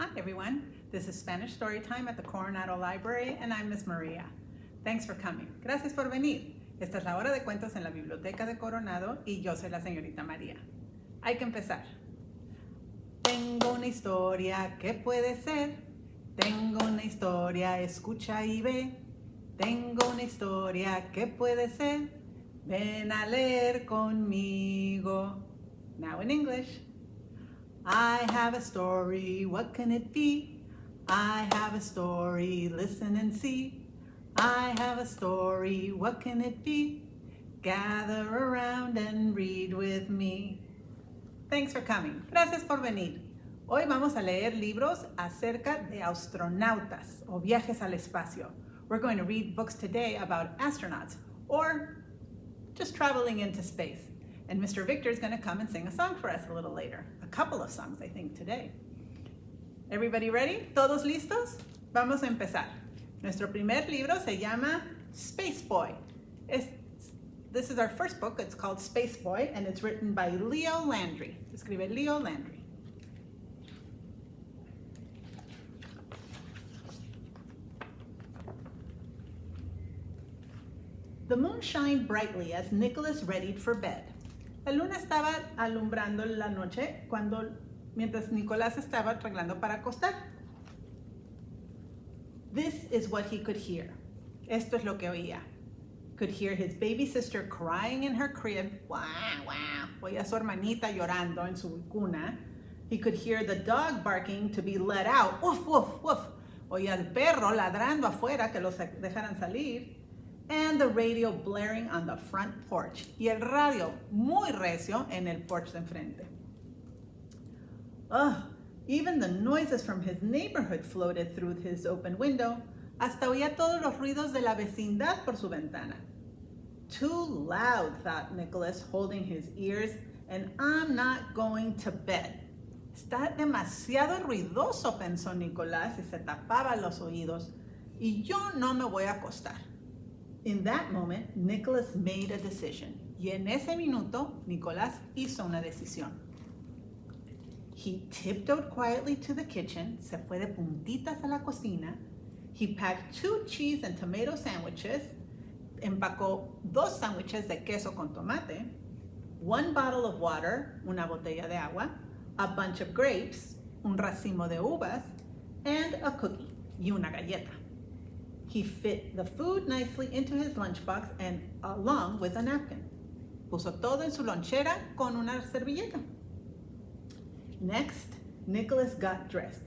Hi everyone, this is Spanish Storytime at the Coronado Library and I'm Miss Maria. Thanks for coming. Gracias por venir. Esta es la hora de cuentos en la Biblioteca de Coronado y yo soy la señorita María. Hay que empezar. Tengo una historia, ¿qué puede ser? Tengo una historia, escucha y ve. Tengo una historia, ¿qué puede ser? Ven a leer conmigo. Now in English. I have a story, what can it be? I have a story, listen and see. I have a story, what can it be? Gather around and read with me. Thanks for coming. Gracias por venir. Hoy vamos a leer libros acerca de astronautas o viajes al espacio. We're going to read books today about astronauts or just traveling into space. And Mr. Victor is going to come and sing a song for us a little later. A couple of songs, I think, today. Everybody ready? ¿Todos listos? Vamos a empezar. Nuestro primer libro se llama Space Boy. This is our first book. It's called Space Boy, and it's written by Leo Landry. Escribe Leo Landry. The moon shined brightly as Nicholas readied for bed. La luna estaba alumbrando la noche mientras Nicolás estaba arreglando para acostar. This is what he could hear. Esto es lo que oía. Could hear his baby sister crying in her crib. Wow, wow. Oía a su hermanita llorando en su cuna. He could hear the dog barking to be let out. Woof, woof, woof. Oía al perro ladrando afuera que los dejaran salir. And the radio blaring on the front porch. Y el radio muy recio en el porch de enfrente. Even the noises from his neighborhood floated through his open window. Hasta oía todos los ruidos de la vecindad por su ventana. Too loud, thought Nicholas, holding his ears, and I'm not going to bed. Está demasiado ruidoso, pensó Nicolás, y se tapaba los oídos. Y yo no me voy a acostar. In that moment, Nicholas made a decision. Y en ese minuto, Nicolás hizo una decisión. He tiptoed quietly to the kitchen. Se fue de puntitas a la cocina. He packed 2 cheese and tomato sandwiches. Empacó 2 sándwiches de queso con tomate. 1 bottle of water, una botella de agua. A bunch of grapes, un racimo de uvas. And a cookie, y una galleta. He fit the food nicely into his lunchbox and along with a napkin. Puso todo en su lonchera con una servilleta. Next, Nicholas got dressed.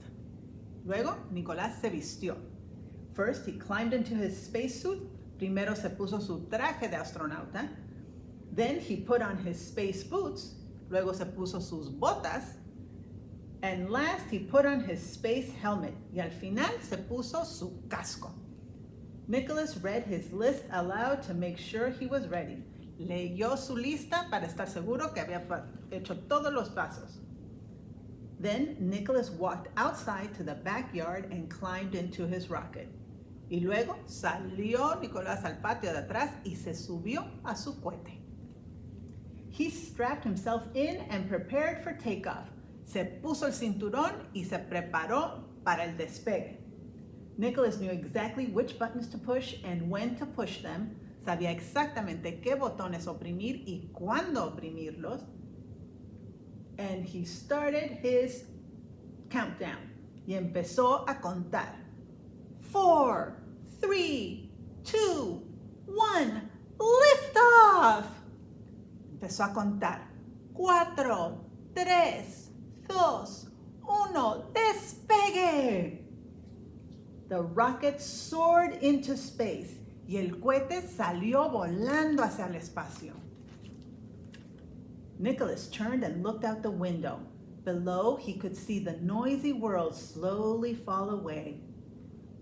Luego, Nicolás se vistió. First, he climbed into his spacesuit. Primero se puso su traje de astronauta. Then he put on his space boots. Luego se puso sus botas. And last, he put on his space helmet. Y al final se puso su casco. Nicholas read his list aloud to make sure he was ready. Leyó su lista para estar seguro que había hecho todos los pasos. Then Nicholas walked outside to the backyard and climbed into his rocket. Y luego salió Nicolás al patio de atrás y se subió a su cohete. He strapped himself in and prepared for takeoff. Se puso el cinturón y se preparó para el despegue. Nicholas knew exactly which buttons to push and when to push them. Sabía exactamente qué botones oprimir y cuándo oprimirlos. And he started his countdown. Y empezó a contar. 4, 3, 2, 1, lift off. Empezó a contar. 4, 3, 2, 1, despegue. The rocket soared into space y el cohete salió volando hacia el espacio. Nicholas turned and looked out the window. Below, he could see the noisy world slowly fall away.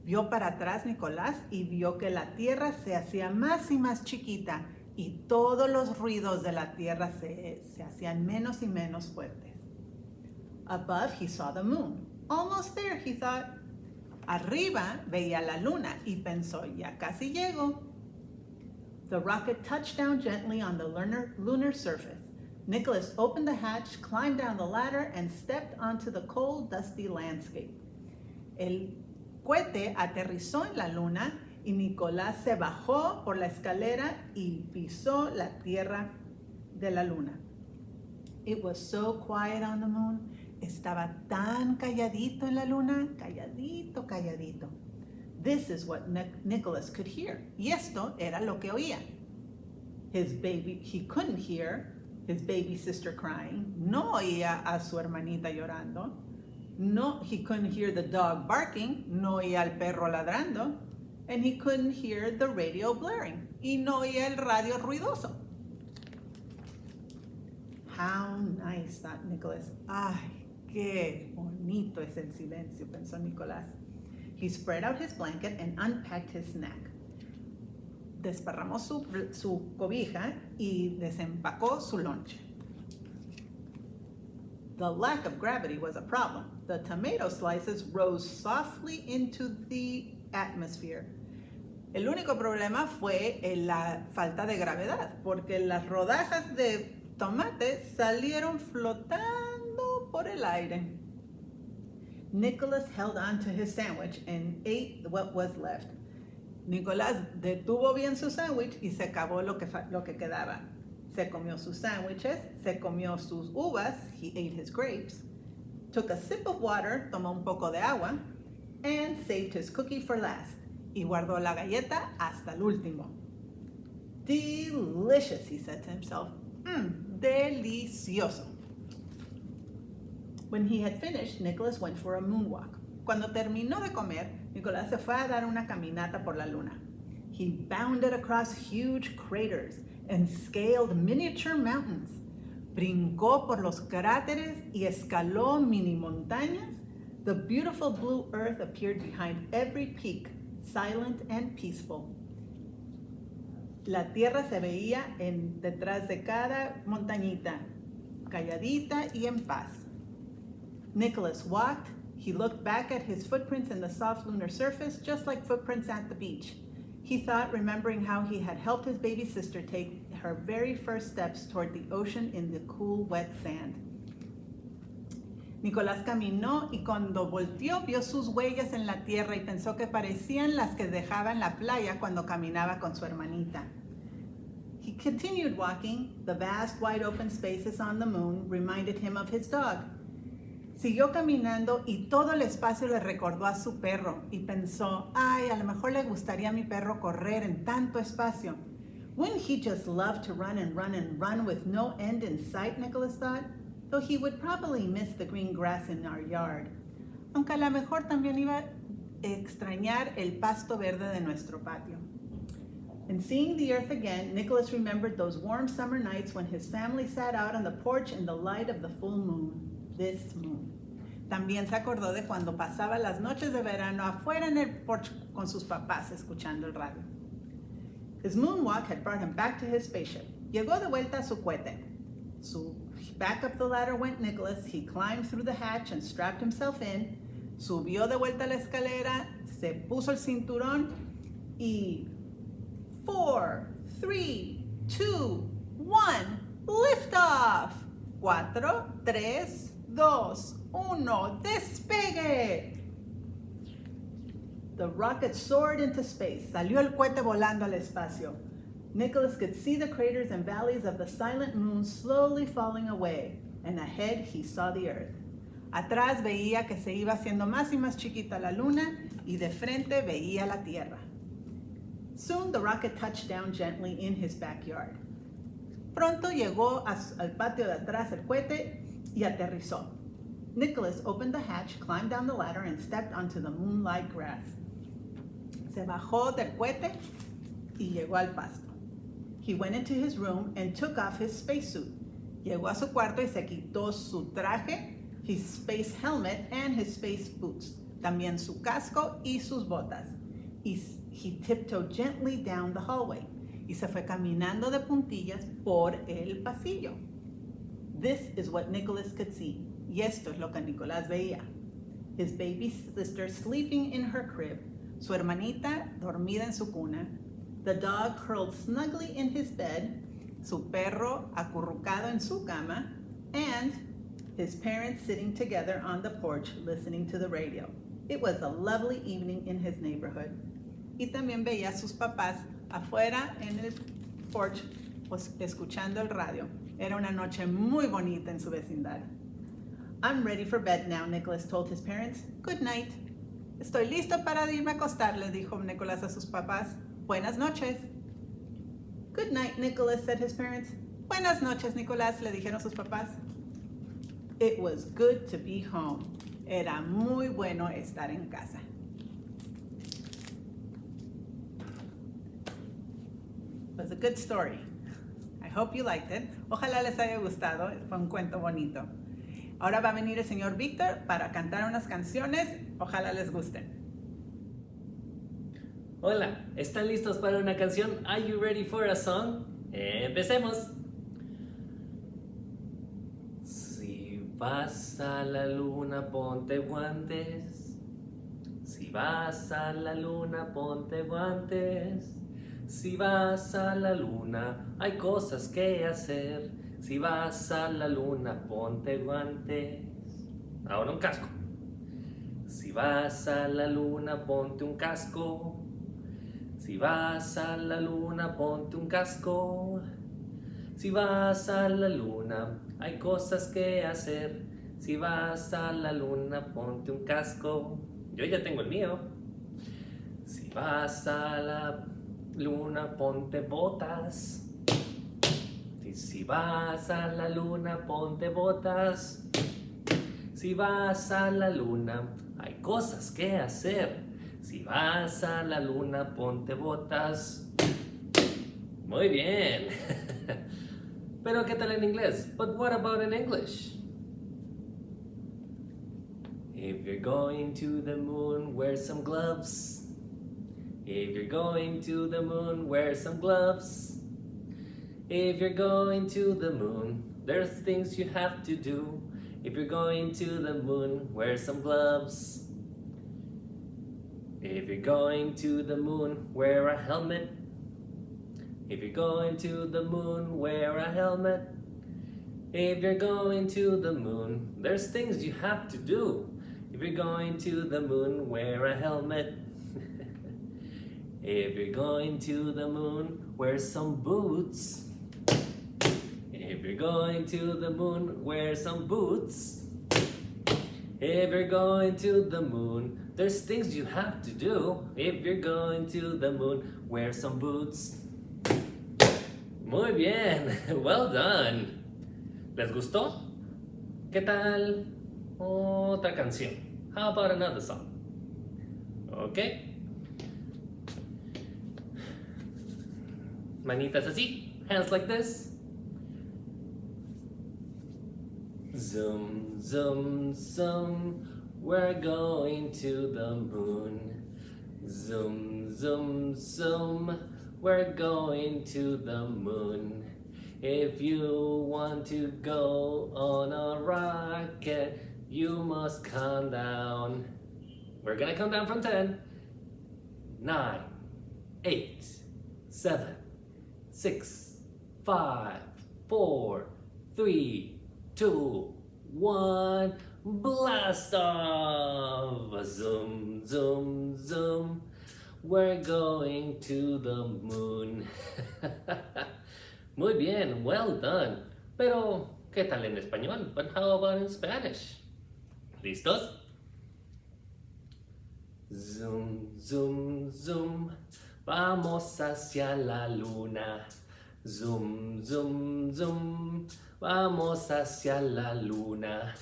Vio para atrás Nicolás y vio que la tierra se hacía más y más chiquita y todos los ruidos de la tierra se hacían menos y menos fuertes. Above, he saw the moon. Almost there, he thought. Arriba veía la luna y pensó, ya casi llego. The rocket touched down gently on the lunar surface. Nicholas opened the hatch, climbed down the ladder, and stepped onto the cold, dusty landscape. El cohete aterrizó en la luna y Nicolás se bajó por la escalera y pisó la tierra de la luna. It was so quiet on the moon. Estaba tan calladito en la luna, calladito, calladito. This is what Nicholas could hear. Y esto era lo que oía. He couldn't hear his baby sister crying. No oía a su hermanita llorando. No, he couldn't hear the dog barking. No oía al perro ladrando. And he couldn't hear the radio blaring. Y no oía el radio ruidoso. How nice, thought Nicholas. Ay, qué bonito es el silencio, pensó Nicolás. He spread out his blanket and unpacked his snack. Desparramó su cobija y desempacó su lonche. The lack of gravity was a problem. The tomato slices rose softly into the atmosphere. El único problema fue la falta de gravedad, porque las rodajas de tomate salieron flotando por el aire. Nicholas held on to his sandwich and ate what was left. Nicolás detuvo bien su sándwich y se acabó lo que quedaba. Se comió sus sándwiches, se comió sus uvas, he ate his grapes, took a sip of water, tomó un poco de agua, and saved his cookie for last. Y guardó la galleta hasta el último. Delicious, he said to himself. Delicioso. When he had finished, Nicholas went for a moonwalk. Cuando terminó de comer, Nicolás se fue a dar una caminata por la luna. He bounded across huge craters and scaled miniature mountains. Brincó por los cráteres y escaló mini montañas. The beautiful blue earth appeared behind every peak, silent and peaceful. La tierra se veía detrás de cada montañita, calladita y en paz. Nicholas walked. He looked back at his footprints in the soft lunar surface, just like footprints at the beach. He thought, remembering how he had helped his baby sister take her very first steps toward the ocean in the cool, wet sand. Nicolás caminó y cuando volteó vio sus huellas en la tierra y pensó que parecían las que dejaba en la playa cuando caminaba con su hermanita. He continued walking. The vast, wide open spaces on the moon reminded him of his dog. Siguió caminando y todo el espacio le recordó a su perro y pensó, ay, a lo mejor le gustaría a mi perro correr en tanto espacio. Wouldn't he just love to run and run and run with no end in sight, Nicholas thought, though he would probably miss the green grass in our yard. Aunque a lo mejor también iba a extrañar el pasto verde de nuestro patio. And seeing the earth again, Nicholas remembered those warm summer nights when his family sat out on the porch in the light of the full moon. This moon. También se acordó de cuando pasaba las noches de verano afuera en el porche con sus papás escuchando el radio. His moonwalk had brought him back to his spaceship. Llegó de vuelta a su cohete. Back up the ladder went Nicholas. He climbed through the hatch and strapped himself in. Subió de vuelta a la escalera, se puso el cinturón y 4, 3, 2, 1, lift off. 4, 3, 2, 1, despegue. The rocket soared into space. Salió el cohete volando al espacio. Nicholas could see the craters and valleys of the silent moon slowly falling away, and ahead he saw the earth. Atrás veía que se iba haciendo más y más chiquita la luna, y de frente veía la tierra. Soon the rocket touched down gently in his backyard. Pronto llegó al patio de atrás el cohete y aterrizó. Nicholas opened the hatch, climbed down the ladder, and stepped onto the moonlight grass. Se bajó del cohete y llegó al pasto. He went into his room and took off his spacesuit. Llegó a su cuarto y se quitó su traje, his space helmet, and his space boots. También su casco y sus botas. He tiptoed gently down the hallway. Y se fue caminando de puntillas por el pasillo. This is what Nicholas could see. Y esto es lo que Nicolás veía. His baby sister sleeping in her crib. Su hermanita dormida en su cuna. The dog curled snugly in his bed. su perro acurrucado en su cama, and his parents sitting together on the porch listening to the radio. It was a lovely evening in his neighborhood. Y también veía a sus papás afuera en el porch escuchando el radio. Era una noche muy bonita en su vecindario. I'm ready for bed now, Nicholas told his parents. Good night. Estoy listo para irme a acostar, le dijo Nicholas a sus papás. Buenas noches. Good night, Nicholas, said his parents. Buenas noches, Nicolás, le dijeron sus papás. It was good to be home. Era muy bueno estar en casa. It was a good story. I hope you liked it. Ojalá les haya gustado. Fue un cuento bonito. Ahora va a venir el señor Víctor para cantar unas canciones. Ojalá les gusten. Hola, ¿están listos para una canción? Are you ready for a song? Empecemos. Si vas a la luna, ponte guantes. Si vas a la luna, ponte guantes. Si vas a la luna, hay cosas que hacer. Si vas a la luna, ponte guantes. Ahora un casco. Si vas a la luna, ponte un casco. Si vas a la luna, ponte un casco. Si vas a la luna, hay cosas que hacer. Si vas a la luna, ponte un casco. Yo ya tengo el mío. Si vas a la luna, ponte botas. Si vas a la luna, ponte botas. Si vas a la luna, hay cosas que hacer. Si vas a la luna, ponte botas. Muy bien. Pero ¿qué tal en inglés? But what about in English? If you're going to the moon, wear some gloves. If you're going to the moon, wear some gloves. If you're going to the moon, there's things you have to do. If you're going to the moon, wear some gloves. If you're going to the moon, wear a helmet. If you're going to the moon, wear a helmet. If you're going to the moon, there's things you have to do. If you're going to the moon, wear a helmet. If you're going to the moon, wear some boots. If you're going to the moon, wear some boots. If you're going to the moon, there's things you have to do. If you're going to the moon, wear some boots. Muy bien, well done. ¿Les gustó? ¿Qué tal otra canción? How about another song? Okay. Manitas así, hands like this. Zoom, zoom, zoom, we're going to the moon. Zoom, zoom, zoom, we're going to the moon. If you want to go on a rocket, you must count down. We're gonna count down from 10. 9, 8, 7, 6, 5, 4, 3, 2, 1, blast off! Zoom, zoom, zoom, we're going to the moon. Muy bien, well done. Pero, ¿qué tal en español? But how about in Spanish? ¿Listos? Zoom, zoom, zoom, vamos hacia la luna. Zoom, zoom, zoom, vamos hacia la luna.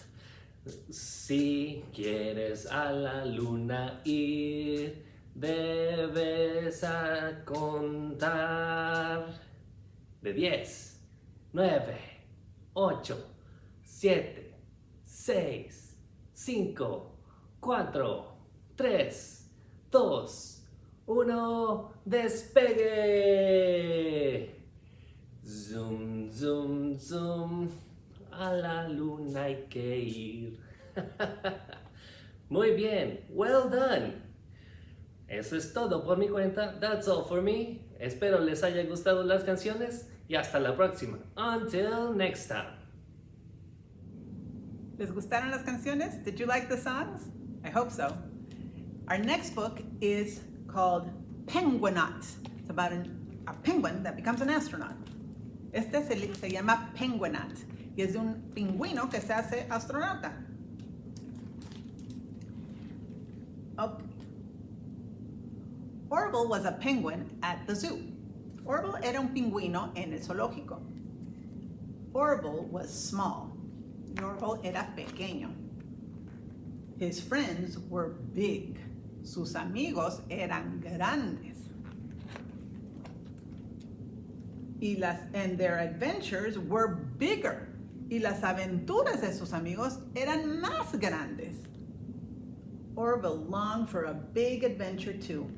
Si quieres a la luna ir, debes a contar de 10, 9, 8, 7, 6, 5, 4, 3, 2, 1, despegue. Zoom, zoom, zoom, a la luna hay que ir. Muy bien, well done. Eso es todo por mi cuenta. That's all for me. Espero les haya gustado las canciones Y hasta la próxima. Until next time. ¿Les gustaron las canciones? Did you like the songs? I hope so. Our next book is called Penguinot. It's about a penguin that becomes an astronaut. Este se llama Penguinot y es de un pingüino que se hace astronauta. Okay. Orville was a penguin at the zoo. Orville era un pingüino en el zoológico. Orville was small. Orville era pequeño. His friends were big. Sus amigos eran grandes. And their adventures were bigger. Y las aventuras de sus amigos eran más grandes. Orville longed for a big adventure too.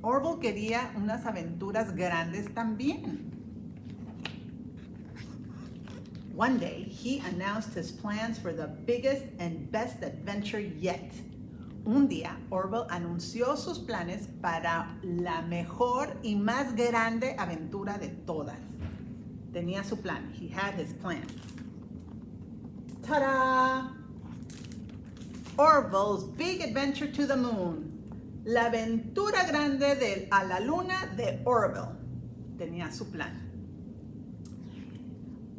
Orville quería unas aventuras grandes también. One day, he announced his plans for the biggest and best adventure yet. Un día, Orville anunció sus planes para la mejor y más grande aventura de todas. Tenía su plan. He had his plan. ¡Tada! Orville's Big Adventure to the Moon. La aventura grande a la luna de Orville. Tenía su plan.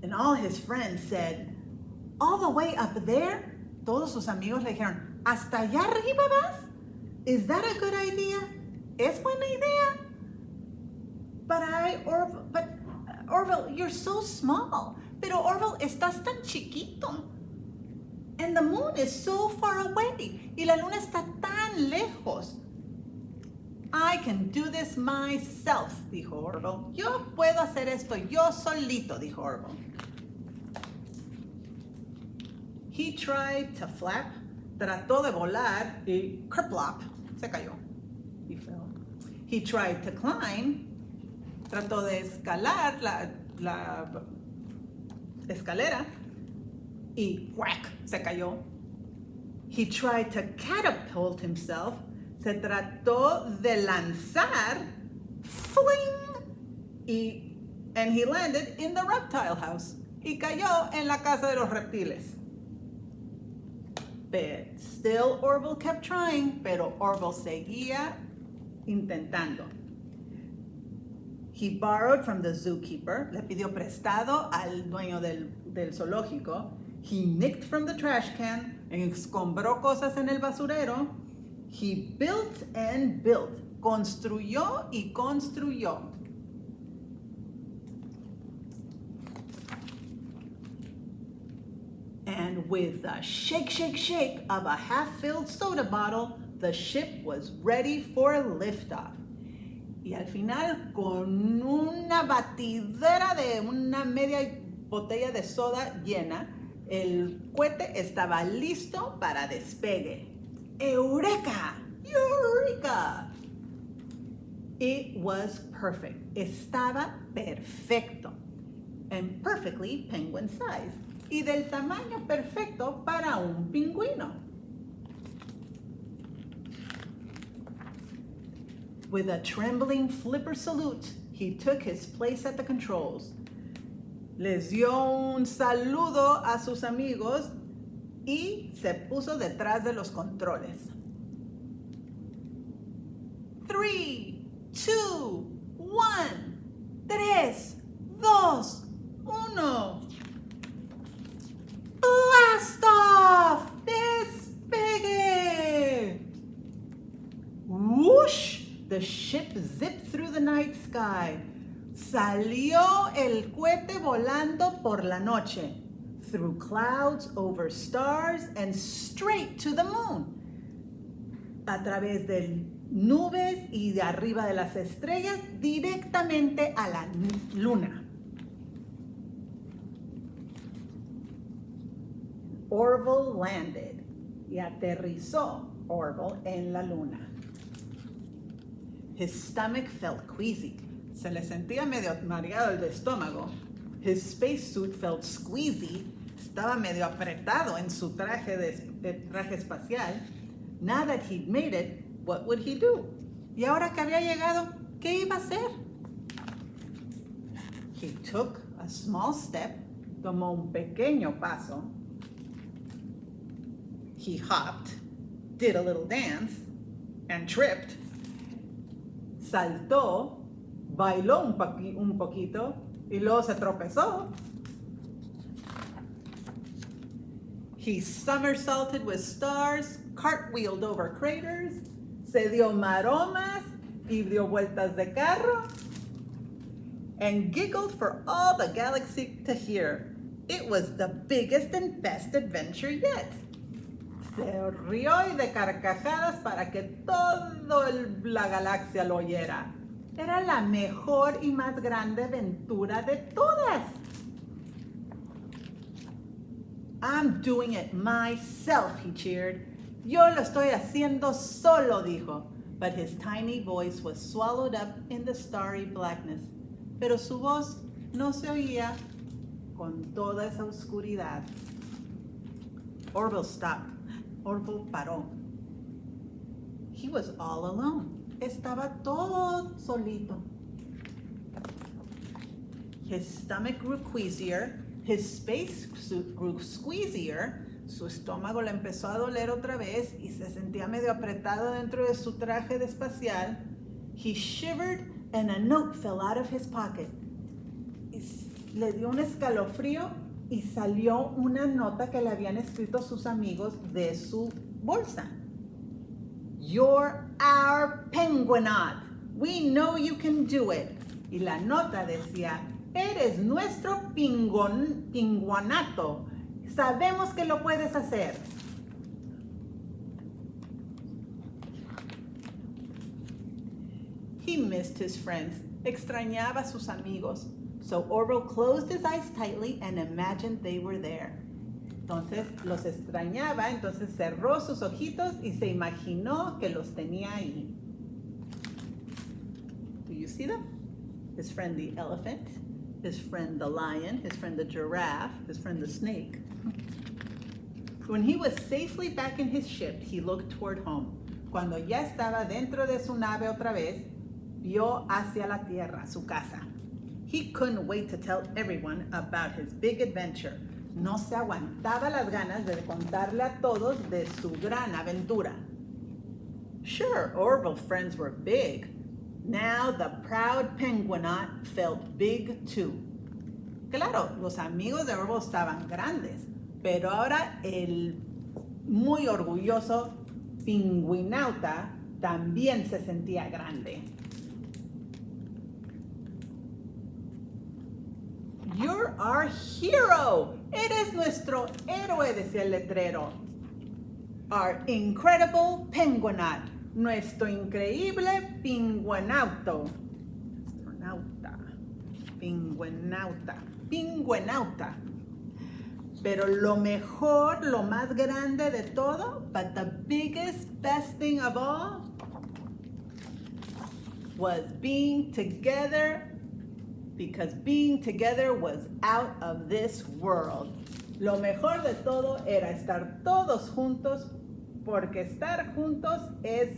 And all his friends said, all the way up there? Todos sus amigos le dijeron, ¿hasta allá arriba vas? Is that a good idea? ¿Es buena idea? But Orville, you're so small. Pero Orville, estás tan chiquito. And the moon is so far away. Y la luna está tan lejos. I can do this myself, dijo Orville. Yo puedo hacer esto yo solito, dijo Orville. He tried to flap. Trató de volar y kerplop, se cayó. He fell. He tried to climb. Trató de escalar la escalera y whack, se cayó. He tried to catapult himself. Se trató de lanzar, fling, and he landed in the reptile house. Y cayó en la casa de los reptiles. But still Orville kept trying, pero Orville seguía intentando. He borrowed from the zookeeper, le pidió prestado al dueño del zoológico. He nicked from the trash can, escombró cosas en el basurero. He built and built, construyó y construyó. And with the shake, shake, shake of a half-filled soda bottle, the ship was ready for liftoff. Y al final, con una batidera de una media botella de soda llena, el cohete estaba listo para despegue. ¡Eureka! ¡Eureka! It was perfect. Estaba perfecto. And perfectly penguin size. Y del tamaño perfecto para un pingüino. With a trembling flipper salute, he took his place at the controls. Les dio un saludo a sus amigos y se puso detrás de los controles. 3, 2, 1. 3, 2, 1. Blast off! Despegue! Whoosh! The ship zipped through the night sky. Salió el cohete volando por la noche. Through clouds, over stars, and straight to the moon. A través de nubes y de arriba de las estrellas, directamente a la luna. Orville landed. Y aterrizó Orville en la luna. His stomach felt queasy. Se le sentía medio mareado el estómago. His spacesuit felt squeezy. Estaba medio apretado en su traje espacial. Now that he'd made it, what would he do? Y ahora que había llegado, ¿qué iba a hacer? He took a small step, tomó un pequeño paso. He hopped, did a little dance, and tripped. Saltó, bailó un poquito, y luego se tropezó. He somersaulted with stars, cartwheeled over craters, se dio maromas y dio vueltas de carro, and giggled for all the galaxy to hear. It was the biggest and best adventure yet. Se rió y de carcajadas para que toda la galaxia lo oyera. Era la mejor y más grande aventura de todas. I'm doing it myself, he cheered. Yo lo estoy haciendo solo, dijo. But his tiny voice was swallowed up in the starry blackness. Pero su voz no se oía con toda esa oscuridad. Orville stopped. Orville paró. He was all alone. Estaba todo solito. His stomach grew queasier. His spacesuit grew squeezier. Su estómago le empezó a doler otra vez y se sentía medio apretado dentro de su traje de espacial. He shivered and a note fell out of his pocket. Le dio un escalofrío y salió una nota que le habían escrito sus amigos de su bolsa. You're our Penguinot. We know you can do it. Y la nota decía, eres nuestro pinguanato. Sabemos que lo puedes hacer. He missed his friends. Extrañaba a sus amigos. So Orville closed his eyes tightly and imagined they were there. Entonces los extrañaba, entonces cerró sus ojitos y se imaginó que los tenía ahí. Do you see them? His friend the elephant, his friend the lion, his friend the giraffe, his friend the snake. When he was safely back in his ship, he looked toward home. Cuando ya estaba dentro de su nave otra vez, vio hacia la tierra, su casa. He couldn't wait to tell everyone about his big adventure. No se aguantaba las ganas de contarle a todos de su gran aventura. Sure, Orville's friends were big. Now the proud Penguinot felt big too. Claro, los amigos de Orville estaban grandes, pero ahora el muy orgulloso Penguinauta también se sentía grande. You're our hero. Eres nuestro héroe, decía el letrero. Our incredible Penguinot. Nuestro increíble pingüinauto. Pingüinauta. Pero lo mejor, lo más grande de todo, but the biggest, best thing of all, was being together, because being together was out of this world. Lo mejor de todo era estar todos juntos, porque estar juntos es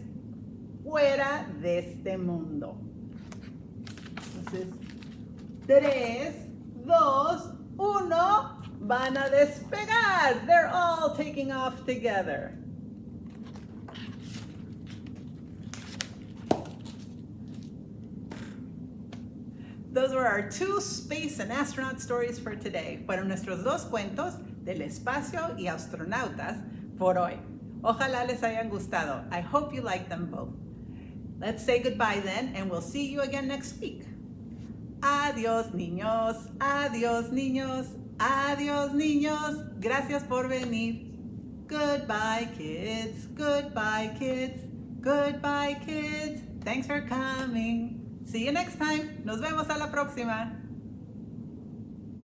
fuera de este mundo. Entonces, 3, 2, 1, van a despegar. They're all taking off together. Those were our 2 space and astronaut stories for today. Fueron nuestros 2 cuentos del espacio y astronautas por hoy. Ojalá les hayan gustado. I hope you like them both. Let's say goodbye then, and we'll see you again next week. Adiós, niños. Adiós, niños. Adiós, niños. Gracias por venir. Goodbye, kids. Goodbye, kids. Goodbye, kids. Thanks for coming. See you next time. Nos vemos a la próxima.